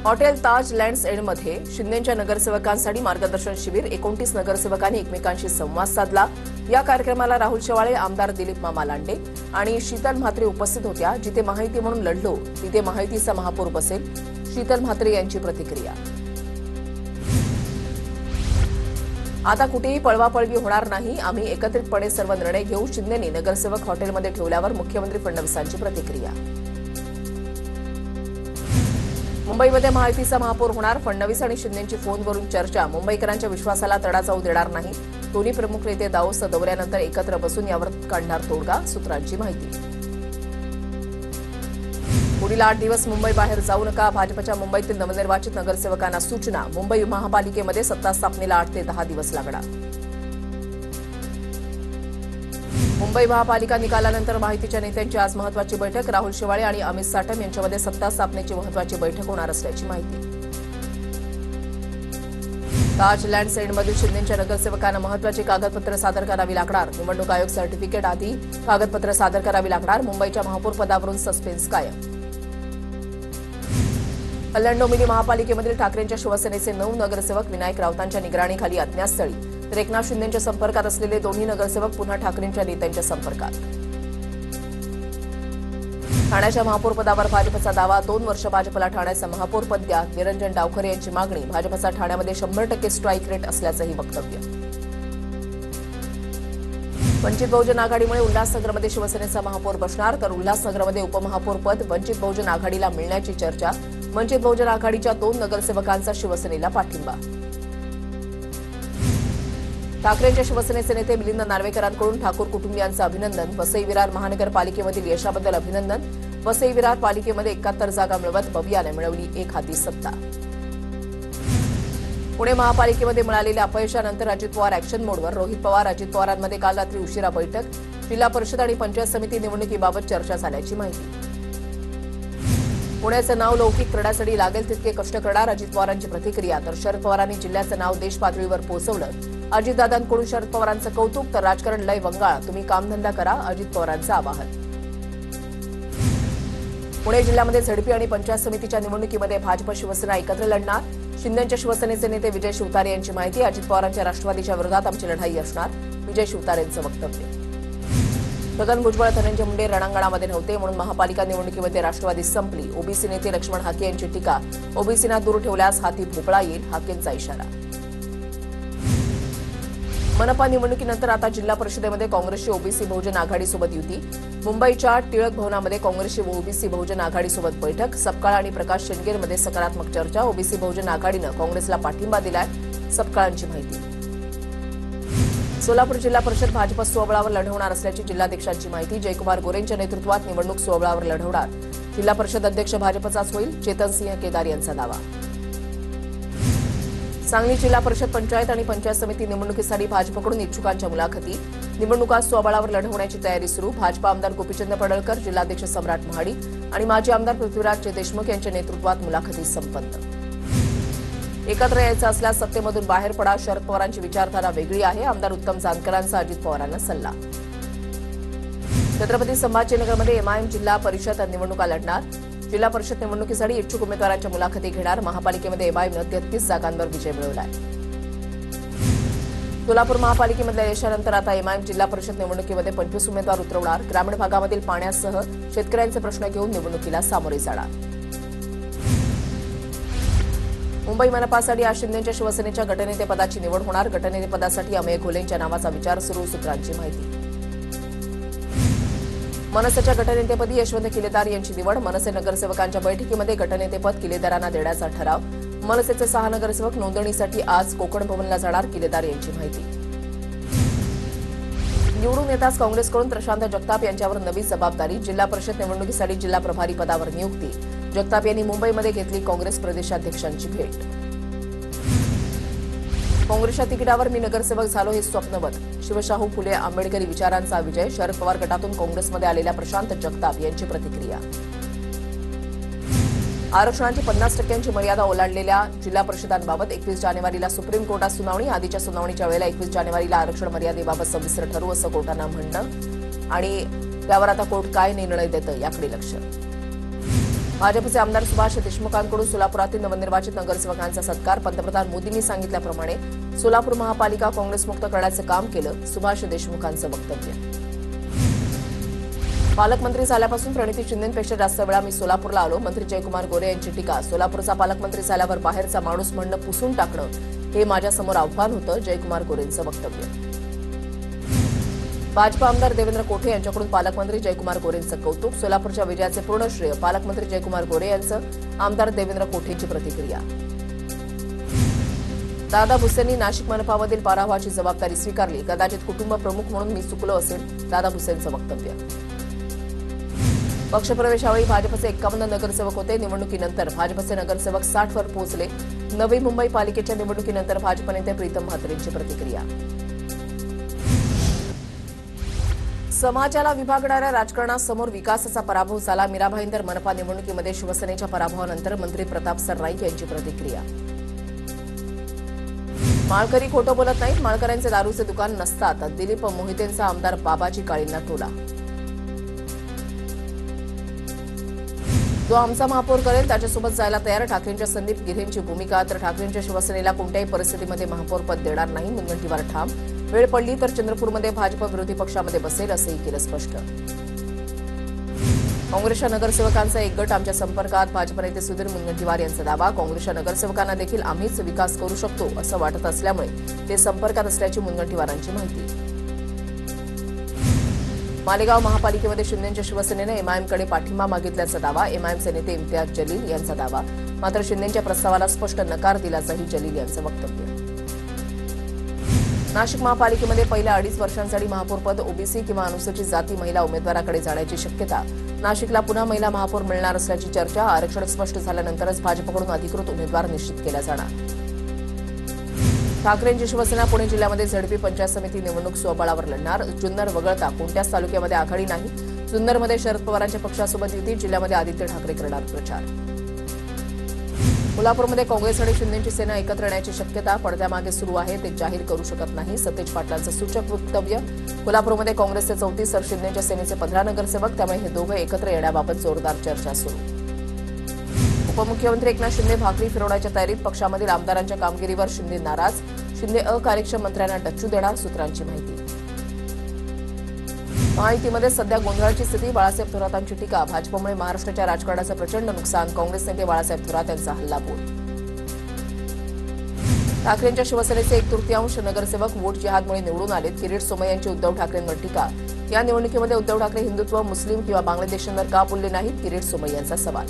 Hotel ताज lands एंडमध्ये शिंदेच्या नगरसेवकांसाठी मार्गदर्शन शिबिर 29 नगरसेवकांनी एकमेकांशी संवाद साधला। या कार्यक्रमाला राहुल शेवाळे, आमदार दिलीप मामा लांडे आणि शीतल म्हात्रे उपस्थित होत्या। जिथे माहिती म्हणून लढलो तिथे माहितीचा महापौर बसेल, शीतल म्हात्रे यांची प्रतिक्रिया। आता कुठेही पळवापळवी होणार नाही, आम्ही एकत्रितपणे सर्व निर्णय घेऊ, शिंदेंनी नगरसेवक हॉटेलमध्ये ठेवल्यावर मुख्यमंत्री फडणवीसांची प्रतिक्रिया। मुंबईमध्ये माहितीचा महापौर होणार, फडणवीस आणि शिंदेंची फोनवरून चर्चा। मुंबईकरांच्या विश्वासाला तडा जाऊ देणार नाही, दोन्ही प्रमुख नेते दावोस दौऱ्यानंतर एकत्र बसून यावर काढणार तोडगा, सूत्रांची माहिती। पुढील 8 दिवस मुंबई बाहेर जाऊ नका, भाजपच्या मुंबईतील नवनिर्वाचित नगरसेवकांना सूचना। मुंबई महापालिकेमध्ये सत्ता स्थापनेला 8 ते 10 दिवस लागणार। मुंबई महापालिका निकालानंतर माहितीच्या नेत्यांची आज महत्त्वाची बैठक। राहुल शेवाळे आणि अमित साटम यांच्यामध्ये सत्ता स्थापनेची महत्त्वाची बैठक होणार असल्याची माहिती। ताज लँड्स एंडमधील शिंदेच्या नगरसेवकांना महत्त्वाची कागदपत्र सादर करावी लागणार। निवडणूक आयोग सर्टिफिकेट आधी कागदपत्र सादर करावी लागणार। मुंबईच्या महापौर पदावरून सस्पेन्स कायम। कल्याण डोंबिवली महापालिकेमधील ठाकरेंच्या शिवसेनेचे 9 नगरसेवक विनायक राऊतांच्या निगराणीखाली अज्ञातस्थळी, तर एकनाथ शिंदेंच्या संपर्कात असलेले दोन्ही नगरसेवक पुन्हा ठाकरेंच्या नेत्यांच्या संपर्कात। ठाण्याच्या महापौर पदावर भाजपचा दावा, 2 वर्ष भाजपला ठाण्याचं महापौर पद द्या, निरंजन डावखरे यांची मागणी। भाजपचा ठाण्यामध्ये 100% स्ट्राईक रेट असल्याचंही वक्तव्य। वंचित बहुजन आघाडीमुळे उल्हासनगरमध्ये शिवसेनेचा महापौर बसणार, तर उल्हासनगरमध्ये उपमहापौर पद वंचित बहुजन आघाडीला मिळण्याची चर्चा। वंचित बहुजन आघाडीच्या 2 नगरसेवकांचा शिवसेनेला पाठिंबा। ठाकरेंच्या शिवसेनेचे नेते मिलिंद नार्वेकरांकडून ठाकूर कुटुंबियांचं अभिनंदन। वसई विरार महानगरपालिकेमधील यशाबद्दल अभिनंदन। वसई विरार पालिकेमध्ये 71 जागा मिळवत भव्याने मिळवली एक हाती सत्ता। पुणे महापालिकेमध्ये मिळालेल्या अपयशानंतर अजित पवार ॲक्शन मोडवर, रोहित पवार अजित पवारांमध्ये काल रात्री उशिरा बैठक। जिल्हा परिषद आणि पंचायत समिती निवडणुकीबाबत चर्चा झाल्याची माहिती। पुण्याचं नाव लौकिक करण्यासाठी लागेल तितके कष्ट करणार, अजित पवारांची प्रतिक्रिया। तर शरद पवारांनी जिल्ह्याचं नाव देश पातळीवर पोहोचवलं। अजितदादांकडून शरद पवारांचं कौतुक, तर राजकारण लय वंगाळ, तुम्ही कामधंदा करा, अजित पवारांचं आवाहन। पुणे जिल्ह्यामध्ये झडपी आणि पंचायत समितीच्या निवडणुकीमध्ये भाजप शिवसेना एकत्र लढणार। शिंदेच्या शिवसेनेचे नेते विजय शिवतारे यांची माहिती। अजित पवारांच्या राष्ट्रवादीच्या विरोधात आमची लढाई असणार, विजय शिवतारेंचं वक्तव्य। छगन भुजबळ, धनंजय मुंडे रणांगणामध्ये नव्हते म्हणून महापालिका निवडणुकीमध्ये राष्ट्रवादी संपली। ओबीसी नेते लक्ष्मण हाके यांची टीका, ओबीसींना दूर ठेवल्यास हाती भोपळा येईल, हाकेंचा इशारा। मनपा निवडणुकीनंतर आता जिल्हा परिषदेमध्ये काँग्रेसची ओबीसी बहुजन आघाडीसोबत युती। मुंबईच्या टिळक भवनामध्ये काँग्रेसची ओबीसी बहुजन आघाडीसोबत बैठक। सपकाळ आणि प्रकाश शेंडगेरमध्ये सकारात्मक चर्चा। ओबीसी बहुजन आघाडीनं काँग्रेसला पाठिंबा दिलाय, सपकाळांची माहिती। सोलापूर जिल्हा परिषद भाजप स्वबळावर लढवणार असल्याची जिल्हाध्यक्षांची माहिती। जयकुमार गोरेंच्या नेतृत्वात निवडणूक स्वबळावर लढवणार, जिल्हा परिषद अध्यक्ष भाजपचाच होईल, चेतनसिंह केदार यांचा दावा। सांगली जिल्हा परिषद पंचायत आणि पंचायत समिती निवडणुकीसाठी भाजपकडून इच्छुकांच्या मुलाखती। निवडणुका स्वबळावर लढवण्याची तयारी सुरू। भाजप आमदार गोपीचंद पडळकर, जिल्हाध्यक्ष सम्राट महाडी आणि माजी आमदार पृथ्वीराज देशमुख यांच्या नेतृत्वात मुलाखती संपन्न। एकत्र यायचं असल्यास सत्तेमधून बाहेर पडा, शरद पवारांची विचारधारा वेगळी आहे, आमदार उत्तम जानकरांचा अजित पवारांना सल्ला। छत्रपती संभाजीनगरमध्ये एमआयएम जिल्हा परिषद निवडणुका लढणार। जिल्हा परिषद निवडणुकीसाठी इच्छुक उमेदवारांच्या मुलाखती घेणार। महापालिकेमध्ये एमआयएमनं 33 जागांवर विजय मिळवलाय। सोलापूर महापालिकेमधल्या यशानंतर आता एमआयएम जिल्हा परिषद निवडणुकीमध्ये 25 उमेदवार उतरवणार। ग्रामीण भागामधील पाण्यासह शेतकऱ्यांचे प्रश्न घेऊन निवडणुकीला सामोरे जाणार। मुंबई मनपासाठी आज शिंदेच्या शिवसेनेच्या गटनेतेपदाची निवड होणार। गटनेतेपदासाठी अमेय घोलेंच्या नावाचा विचार सुरू, सूत्रांची माहिती। मनसेच्या गटनेतेपदी यशवंत किलेदार यांची निवड। मनसे नगरसेवकांच्या बैठकीमध्ये गटनेतेपद किलेदारांना देण्याचा ठराव। मनसेचे 6 नगरसेवक नोंदणीसाठी आज कोकण भवनला जाणार, किलेदार यांची माहिती। निवडून येताच काँग्रेसकडून प्रशांत जगताप यांच्यावर नवी जबाबदारी। जिल्हा परिषद निवडणुकीसाठी जिल्हा प्रभारी पदावर नियुक्ती। जगताप यांनी मुंबईमध्ये घेतली काँग्रेस प्रदेशाध्यक्षांची भेट। काँग्रेसच्या तिकिटावर मी नगरसेवक झालो हे स्वप्नवत, शिवशाहू फुले आंबेडकरी विचारांचा विजय। शरद पवार गटातून काँग्रेसमध्ये आलेल्या प्रशांत जगताप यांची प्रतिक्रिया। आरक्षणाची 50% मर्यादा ओलांडलेल्या जिल्हा परिषदांबाबत 21 जानेवारीला सुप्रीम कोर्टात सुनावणी। आधीच्या सुनावणीच्या वेळेला 21 जानेवारीला आरक्षण मर्यादेबाबत सविस्तर ठरवू असं कोर्टानं म्हणणं, आणि त्यावर आता कोर्ट काय निर्णय देतं याकडे लक्ष। भाजपचे आमदार सुभाष देशमुखांकडून सोलापुरातील नवनिर्वाचित नगरसेवकांचा सत्कार. पंतप्रधान मोदींनी सांगितल्याप्रमाणे सोलापूर महापालिका काँग्रेसमुक्त करण्याचं काम केलं. सुभाष देशमुखांचं वक्तव्य. पालकमंत्री झाल्यापासून प्रणिती शिंदेंपेक्षा जास्त वेळा मी सोलापूरला आलो. मंत्री जयकुमार गोरे यांची टीका. सोलापूरचा पालकमंत्री झाल्यावर बाहेरचा माणूस म्हणणं पुसून टाकणं हे माझ्यासमोर आव्हान होतं. जयकुमार गोरेंचं वक्तव्य. भाजपा आमदार देवेंद्र कोठे यांच्याकडून पालकमंत्री जयकुमार गोरेंचं कौतुक. सोलापूरच्या विजयाचे पूर्ण श्रेय पालकमंत्री जयकुमार गोरे यांचं. आमदार देवेंद्र कोठेंची प्रतिक्रिया. दादा भुसेंनी नाशिक मनपामधील पराभवाची जबाबदारी स्वीकारली. कदाचित कुटुंब प्रमुख म्हणून मी चुकलो असेल. दादा भुसेंचं वक्तव्य. पक्षप्रवेशावेळी भाजपचे 51 नगरसेवक होते. निवडणुकीनंतर भाजपचे नगरसेवक 60 वर पोहोचले. नवी मुंबई पालिकेच्या निवडणुकीनंतर भाजप नेते प्रीतम म्हात्रेंची प्रतिक्रिया. समाजाला विभागणाऱ्या राजकारणासमोर विकासाचा पराभव झाला. मीरा भाईंदर मनपा निवडणुकीमध्ये शिवसेनेच्या पराभवानंतर मंत्री प्रताप सरनाईक यांची प्रतिक्रिया. माळकरी खोटं बोलत नाहीत. माळकऱ्यांचे दारूचे दुकान नसतात. दिलीप मोहितेंचा आमदार बाबाजी काळींना टोला. जो आमचा महापौर करेल त्याच्यासोबत जायला तयार. ठाकरेंच्या संदीप गिऱ्हेंची भूमिका. तर ठाकरेंच्या शिवसेनेला कोणत्याही परिस्थितीमध्ये महापौर पद देणार नाही. मुनगंटीवार ठाम. वेळ पडली तर चंद्रपूरमध्ये भाजप विरोधी पक्षामध्ये बसेल असंही केलं स्पष्ट. काँग्रेसच्या नगरसेवकांचा एक गट आमच्या संपर्कात. भाजप नेते सुधीर मुनगंटीवार यांचा दावा. काँग्रेसच्या नगरसेवकांना देखील आम्हीच विकास करू शकतो असं वाटत असल्यामुळे ते संपर्कात असल्याची मुनगंटीवारांची माहिती. मालेगाव महापालिकेमध्ये शिंदेच्या शिवसेनेनं एमआयएमकडे पाठिंबा मागितल्याचा दावा. एमआयएमचे नेते इम्तियाज जलील यांचा दावा. मात्र शिंदेच्या प्रस्तावाला स्पष्ट नकार दिल्याचंही जलील यांचं वक्तव्य. नाशिक महापालिकेमध्ये पहिल्या 2.5 वर्षांसाठी महापौरपद ओबीसी किंवा अनुसूचित जाती महिला उमेदवाराकडे जाण्याची शक्यता. नाशिकला पुन्हा महिला महापौर मिळणार असल्याची चर्चा. आरक्षण स्पष्ट झाल्यानंतरच भाजपकडून अधिकृत उमेदवार निश्चित केला जाणार. ठाकरेंची शिवसेना पुणे जिल्ह्यामध्ये झडपी पंचायत समिती निवडणूक स्वबळावर लढणार. जुन्नर वगळता कोणत्याच तालुक्यामध्ये आघाडी नाही. जुन्नरमध्ये शरद पवारांच्या पक्षासोबत युती. जिल्ह्यामध्ये आदित्य ठाकरे करणार प्रचार. कोल्हापूरमध्ये काँग्रेस आणि शिंदेची सेना एकत्र येण्याची शक्यता पडद्यामागे सुरू आहे. ते जाहीर करू शकत नाही. सतेज पाटलांचं सूचक वक्तव्य. कोल्हापूरमध्ये काँग्रेसचे 34 तर शिंदेच्या सेनेचे 15 नगरसेवक. त्यामुळे हे दोघं एकत्र येण्याबाबत जोरदार चर्चा सुरू. उपमुख्यमंत्री एकनाथ शिंदे भाकरी फिरवण्याच्या तयारीत. पक्षामधील आमदारांच्या कामगिरीवर शिंदे नाराज. शिंदे अकार्यक्षम मंत्र्यांना डच्चू देणार. सूत्रांची माहिती. महायुतीमध्ये सध्या गोंधळाची स्थिती. बाळासाहेब थोरातांची टीका. भाजपमुळे महाराष्ट्राच्या राजकारणाचं प्रचंड नुकसान. काँग्रेस नेते बाळासाहेब थोरात यांचा हल्लाबोल. ठाकरेंच्या शिवसेनेचे 1/3 नगरसेवक वोट जिहादमुळे निवडून आलेत. किरीट सोमय्यांची उद्धव ठाकरेंवर टीका. या निवडणुकीमध्ये उद्धव ठाकरे हिंदुत्व, मुस्लिम किंवा बांगलादेशांवर का बोलले नाहीत. किरीट सोमय्यांचा सवाल.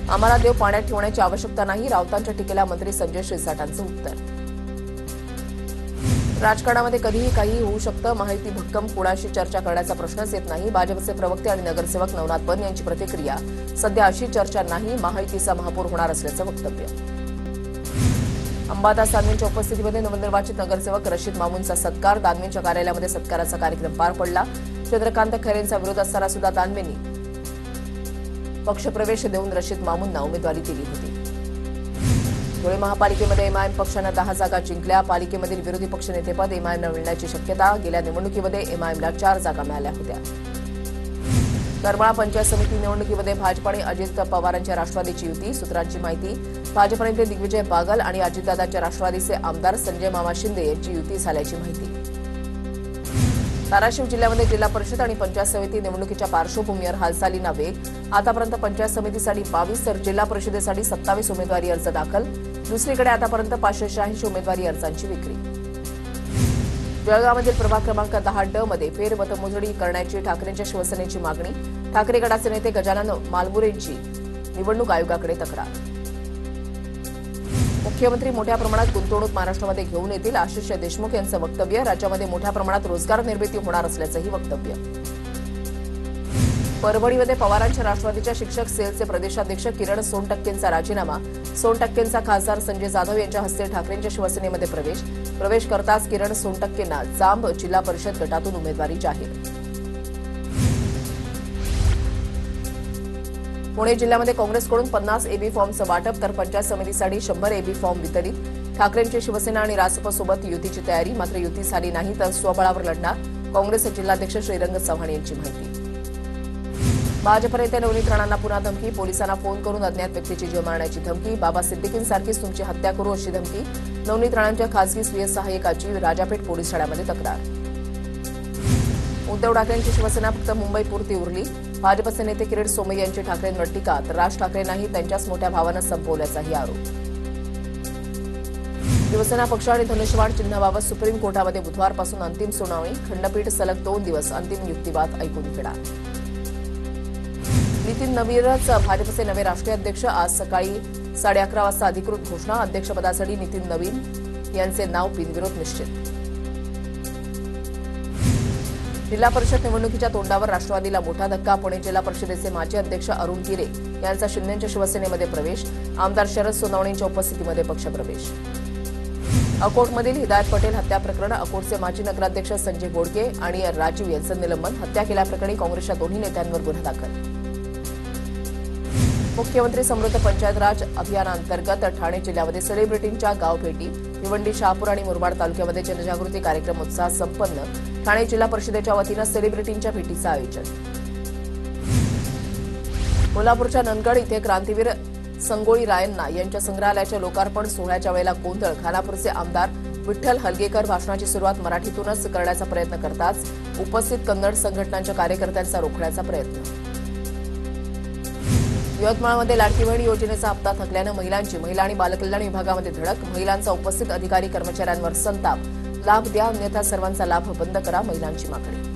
आम्हाला देव पाण्यात ठेवण्याची आवश्यकता नाही. राऊतांच्या टीकेला मंत्री संजय शिरसाटांचं उत्तर. राजकारणामध्ये कधीही काही होऊ शकतं. महायुती भक्कम. कोणाशी चर्चा करण्याचा प्रश्नच येत नाही. भाजपचे प्रवक्ते आणि नगरसेवक नवनाथ बन यांची प्रतिक्रिया. सध्या अशी चर्चा नाही. महायुतीचा महापौर होणार असल्याचं वक्तव्य. अंबादास दानवेंच्या उपस्थितीमध्ये नवनिर्वाचित नगरसेवक रशीद मामूनचा सत्कार. दानवेंच्या कार्यालयामध्ये सत्काराचा कार्यक्रम पार पडला. चंद्रकांत खैरेंचा विरोध असताना सुद्धा दानवेंनी पक्षप्रवेश देऊन रशीद मामूनना उमेदवारी दिली होती. धुळे महापालिकेमध्ये एमआयएम पक्षानं 10 जागा जिंकल्या. पालिकेमधील विरोधी पक्षनेतेपद एमआयएमला मिळण्याची शक्यता. गेल्या निवडणुकीमध्ये एमआयएमला 4 जागा मिळाल्या होत्या. करमाळा पंचायत समिती निवडणुकीमध्ये भाजप आणि अजित पवारांच्या राष्ट्रवादीची युती. सूत्रांची माहिती. भाजप नेते दिग्विजय बागल आणि अजितदादांच्या राष्ट्रवादीचे आमदार संजय मामा शिंदे यांची युती झाल्याची माहिती. धाराशिव जिल्ह्यामध्ये जिल्हा परिषद आणि पंचायत समिती निवडणुकीच्या पार्श्वभूमीवर हालचालींना वेग. आतापर्यंत पंचायत समितीसाठी 22 तर जिल्हा परिषदेसाठी 27 उमेदवारी अर्ज दाखल. दुसरीकडे आतापर्यंत 586 उमेदवारी अर्जांची विक्री. जळगावमधील प्रभाग क्रमांक 10D मध्ये फेरमतमोजणी करण्याची ठाकरेंच्या शिवसेनेची मागणी. ठाकरे गटाचे नेते गजानन मालमुरेंची निवडणूक आयोगाकडे तक्रार. मुख्यमंत्री मोठ्या प्रमाणात गुंतवणूक महाराष्ट्रामध्ये घेऊन येतील. आशिष देशमुख यांचं वक्तव्य. राज्यामध्ये मोठ्या प्रमाणात रोजगार निर्मिती होणार असल्याचंही वक्तव्य. परभणीमध्ये पवारांच्या राष्ट्रवादीच्या शिक्षक सेलचे प्रदेशाध्यक्ष किरण सोनटक्केंचा राजीनामा. सोनटक्केंचा खासदार संजय जाधव यांच्या हस्ते ठाकरेंच्या शिवसेनेमध्ये प्रवेश करताच किरण सोनटक्केंना जांब जिल्हा परिषद गटातून उमेदवारी जाहीर. पुणे जिल्ह्यामध्ये काँग्रेसकडून 50 एबी फॉर्मचं वाटप तर पंचायत समितीसाठी 100 एबी फॉर्म वितरित. ठाकरेंची शिवसेना आणि रासपसोबत युतीची तयारी. मात्र युती झाली नाही तर स्वबळावर लढणार. काँग्रेसचे जिल्हाध्यक्ष श्रीरंग चव्हाण यांची माहिती. भाजप नेते नवनीत राणांना पुन्हा धमकी. पोलिसांना फोन करून अज्ञात व्यक्तीची जीव मारण्याची धमकी. बाबा सिद्दीकींसारखीच तुमची हत्या करू अशी धमकी. नवनीत राणांच्या खासगी स्वीय सहाय्यकाची राजापेठ पोलीस ठाण्यामध्ये तक्रार. उद्धव ठाकरेंची शिवसेना फक्त मुंबईपुरती उरली. भाजपचे नेते किरीट सोमय्या यांची ठाकरेंवर टीका. तर राज ठाकरेंनाही त्यांच्याच मोठ्या भावानं संपवल्याचाही आरोप. शिवसेना पक्ष आणि धनुष्यबाण चिन्हाबाबत सुप्रीम कोर्टामध्ये बुधवारपासून अंतिम सुनावणी. खंडपीठ सलग 2 दिवस अंतिम युक्तिवाद ऐकून घेणार. नितीन नवीनच भाजपचे नवे राष्ट्रीय अध्यक्ष. आज सकाळी 11:30 वाजता अधिकृत घोषणा. अध्यक्षपदासाठी नितीन नवीन यांचे नाव बिनविरोध निश्चित. जिल्हा परिषद निवडणुकीच्या तोंडावर राष्ट्रवादीला मोठा धक्का. पुणे जिल्हा परिषदेचे माजी अध्यक्ष अरुण गिरे यांचा शिंदेच्या शिवसेनेमध्ये प्रवेश. आमदार शरद सोनवणेंच्या उपस्थितीमध्ये पक्षप्रवेश. अकोटमधील हिदायत पटेल हत्या प्रकरण. अकोटचे माजी नगराध्यक्ष संजय बोडके आणि राजीव यांचं निलंबन. हत्या केल्याप्रकरणी काँग्रेसच्या दोन्ही नेत्यांवर गुन्हा दाखल. मुख्यमंत्री समृद्ध पंचायत राज अभियानांतर्गत ठाणे जिल्ह्यामध्ये सेलिब्रिटींच्या गावभेटी. भिवंडी, शहापूर आणि मुरबाड तालुक्यामध्ये जनजागृती कार्यक्रम उत्साहात संपन्न. ठाणे जिल्हा परिषदेच्या वतीनं सेलिब्रिटींच्या भेटीचं आयोजन. कोल्हापूरच्या नंदगड इथे क्रांतीवीर संगोळी रायण्णा यांच्या संग्रहालयाच्या लोकार्पण सोहळ्याच्या वेळेला गोंधळ. खानापूरचे आमदार विठ्ठल हलगेकर भाषणाची सुरुवात मराठीतूनच करण्याचा प्रयत्न करताच उपस्थित कन्नड संघटनांच्या कार्यकर्त्यांचा रोखण्याचा प्रयत्न. यवतमाळमध्ये लाडकी बहीण योजनेचा हप्ता थकल्यानं महिला आणि बालकल्याण विभागामध्ये धडक. महिलांचा उपस्थित अधिकारी कर्मचाऱ्यांवर संताप. लाभ द्या अन्यथा सर्वांचा लाभ बंद करा, महिलांची मागणी.